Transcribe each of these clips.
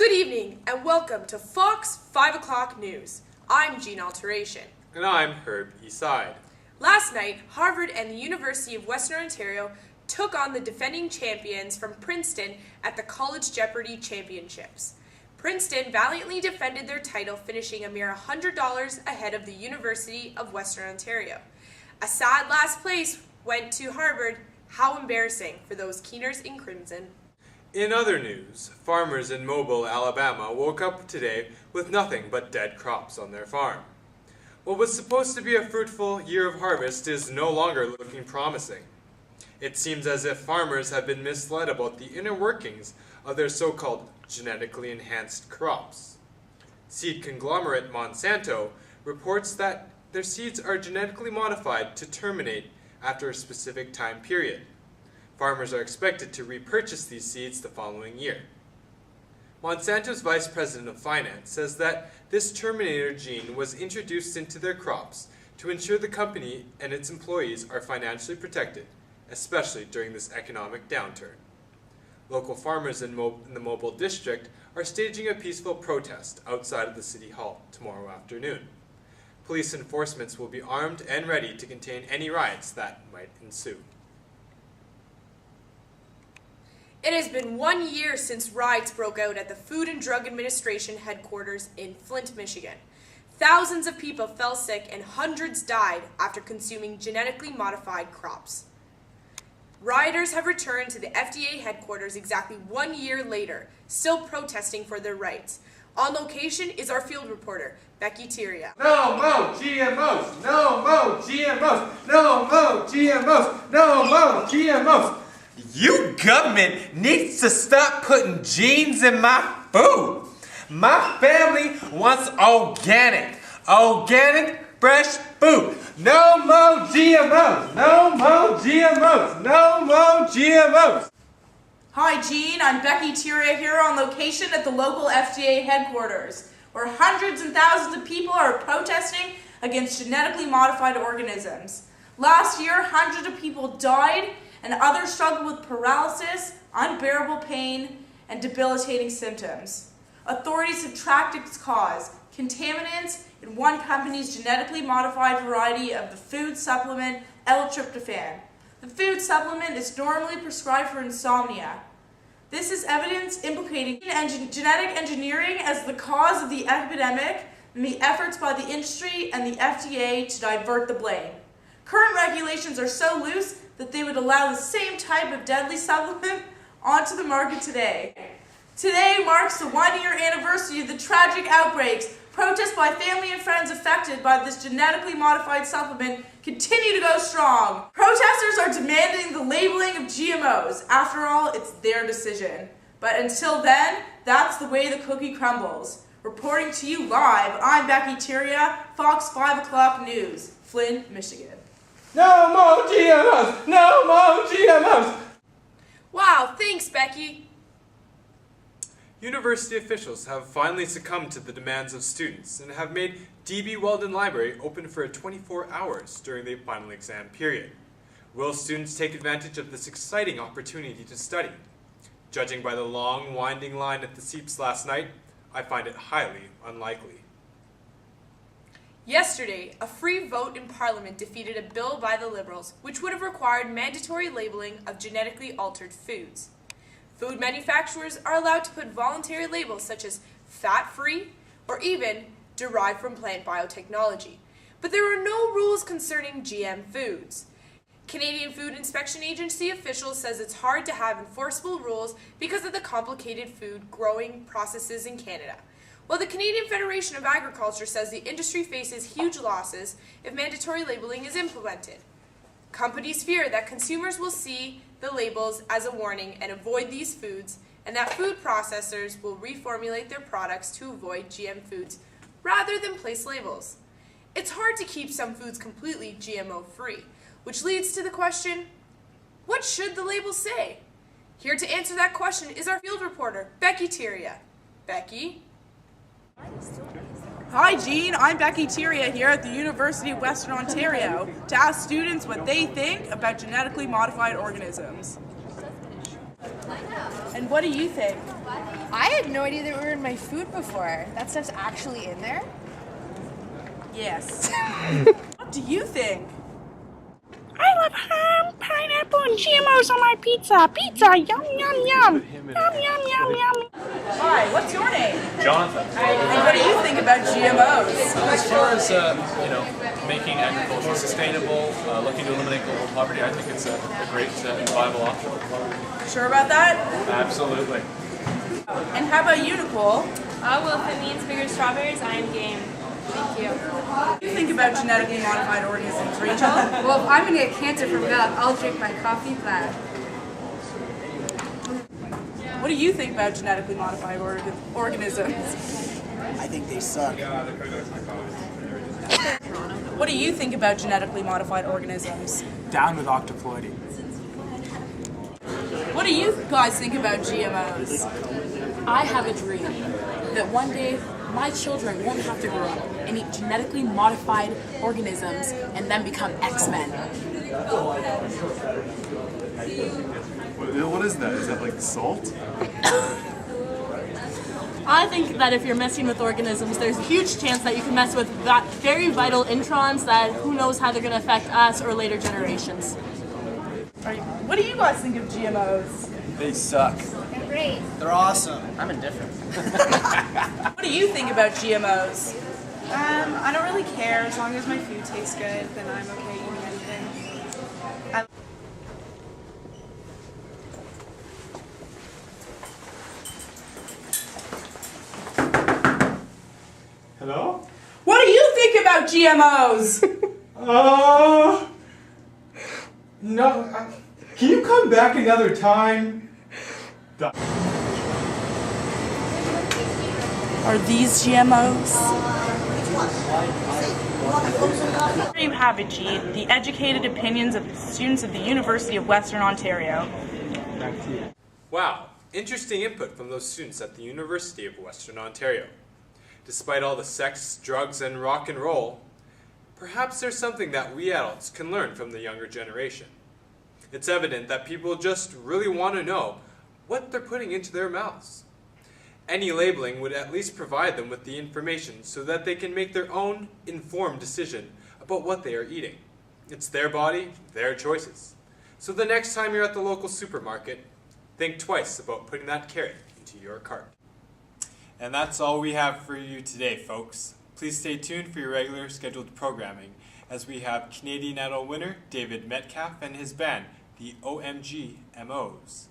Good evening and welcome to Fox 5 o'clock News. I'm Gene Alteration. And I'm Herb Eastside. Last night, Harvard and the University of Western Ontario took on the defending champions from Princeton at the College Jeopardy Championships. Princeton valiantly defended their title, finishing a mere $100 ahead of the University of Western Ontario. A sad last place went to Harvard. How embarrassing for those Keeners in crimson. In other news, farmers in Mobile, Alabama woke up today with nothing but dead crops on their farm. What was supposed to be a fruitful year of harvest is no longer looking promising. It seems as if farmers have been misled about the inner workings of their so-called genetically enhanced crops. Seed conglomerate Monsanto reports that their seeds are genetically modified to terminate after a specific time period. Farmers are expected to repurchase these seeds the following year. Monsanto's Vice President of Finance says that this terminator gene was introduced into their crops to ensure the company and its employees are financially protected, especially during this economic downturn. Local farmers in the Mobile district are staging a peaceful protest outside of the City Hall tomorrow afternoon. Police enforcement will be armed and ready to contain any riots that might ensue. It has been 1 year since riots broke out at the Food and Drug Administration headquarters in Flint, Michigan. Thousands of people fell sick and hundreds died after consuming genetically modified crops. Rioters have returned to the FDA headquarters exactly 1 year later, still protesting for their rights. On location is our field reporter, Becky Tiria. No more GMOs! No more GMOs! No more GMOs! No more GMOs! You government needs to stop putting genes in my food. My family wants organic, fresh food. No more GMOs. No more GMOs. No more GMOs. Hi Gene, I'm Becky Tiria here on location at the local FDA headquarters, where hundreds and thousands of people are protesting against genetically modified organisms. Last year, hundreds of people died and others struggled with paralysis, unbearable pain, and debilitating symptoms. Authorities have tracked its cause, contaminants in one company's genetically modified variety of the food supplement L-tryptophan. The food supplement is normally prescribed for insomnia. This is evidence implicating genetic engineering as the cause of the epidemic and the efforts by the industry and the FDA to divert the blame. Current regulations are so loose that they would allow the same type of deadly supplement onto the market today. Today marks the 1 year anniversary of the tragic outbreaks. Protests by family and friends affected by this genetically modified supplement continue to go strong. Protesters are demanding the labeling of GMOs. After all, it's their decision. But until then, that's the way the cookie crumbles. Reporting to you live, I'm Becky Tiria, Fox 5 o'clock News, Flint, Michigan. No more GMOs. No more GMOs. Wow, thanks, Becky. University officials have finally succumbed to the demands of students and have made D.B. Weldon Library open for 24 hours during the final exam period. Will students take advantage of this exciting opportunity to study? Judging by the long, winding line at the seats last night, I find it highly unlikely. Yesterday, a free vote in Parliament defeated a bill by the Liberals which would have required mandatory labeling of genetically altered foods. Food manufacturers are allowed to put voluntary labels such as fat-free or even derived from plant biotechnology. But there are no rules concerning GM foods. Canadian Food Inspection Agency officials says it's hard to have enforceable rules because of the complicated food growing processes in Canada. While the Canadian Federation of Agriculture says the industry faces huge losses if mandatory labeling is implemented. Companies fear that consumers will see the labels as a warning and avoid these foods, and that food processors will reformulate their products to avoid GM foods rather than place labels. It's hard to keep some foods completely GMO-free, which leads to the question, what should the label say? Here to answer that question is our field reporter, Becky Tiria. Becky? Hi Gene, I'm Becky Tiria here at the University of Western Ontario to ask students what they think about genetically modified organisms. And what do you think? I had no idea they were in my food before. That stuff's actually in there? Yes. What do you think? I love ham, pineapple, and GMOs on my pizza. Pizza, yum, yum, yum. Yum, yum, yum, yum. Hi, what's your name? Jonathan, And what do you think about GMOs? as far as making agriculture sustainable, looking to eliminate global poverty, I think it's a great and viable option. Sure about that? Absolutely. And how about you, Nicole? Well, if it means bigger strawberries, I'm game. Thank you. What do you think about genetically modified organisms, Rachel? Well, if I'm gonna get cancer from milk, I'll drink my coffee black. What do you think about genetically modified organisms? I think they suck. What do you think about genetically modified organisms? Down with octoploidy. What do you guys think about GMOs? I have a dream that one day my children won't have to grow up and eat genetically modified organisms and then become X-Men. What is that? Is that like salt? I think that if you're messing with organisms, there's a huge chance that you can mess with very vital introns that who knows how they're going to affect us or later generations. What do you guys think of GMOs? They suck. They're great. They're awesome. I'm indifferent. What do you think about GMOs? I don't really care. As long as my food tastes good, then I'm okay eating anything. Hello? What do you think about GMOs? No. Can you come back another time? Are these GMOs? There you have it, Gene. The educated opinions of the students of the University of Western Ontario. Wow, interesting input from those students at the University of Western Ontario. Despite all the sex, drugs, and rock and roll, perhaps there's something that we adults can learn from the younger generation. It's evident that people just really want to know what they're putting into their mouths. Any labeling would at least provide them with the information so that they can make their own informed decision about what they are eating. It's their body, their choices. So the next time you're at the local supermarket, think twice about putting that carrot into your cart. And that's all we have for you today, folks. Please stay tuned for your regular scheduled programming as we have Canadian Idol winner David Metcalf and his band, the OMG MOs.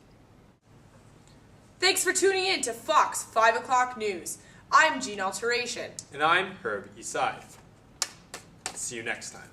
Thanks for tuning in to Fox 5 o'clock News. I'm Gene Alteration. And I'm Herb Isai. See you next time.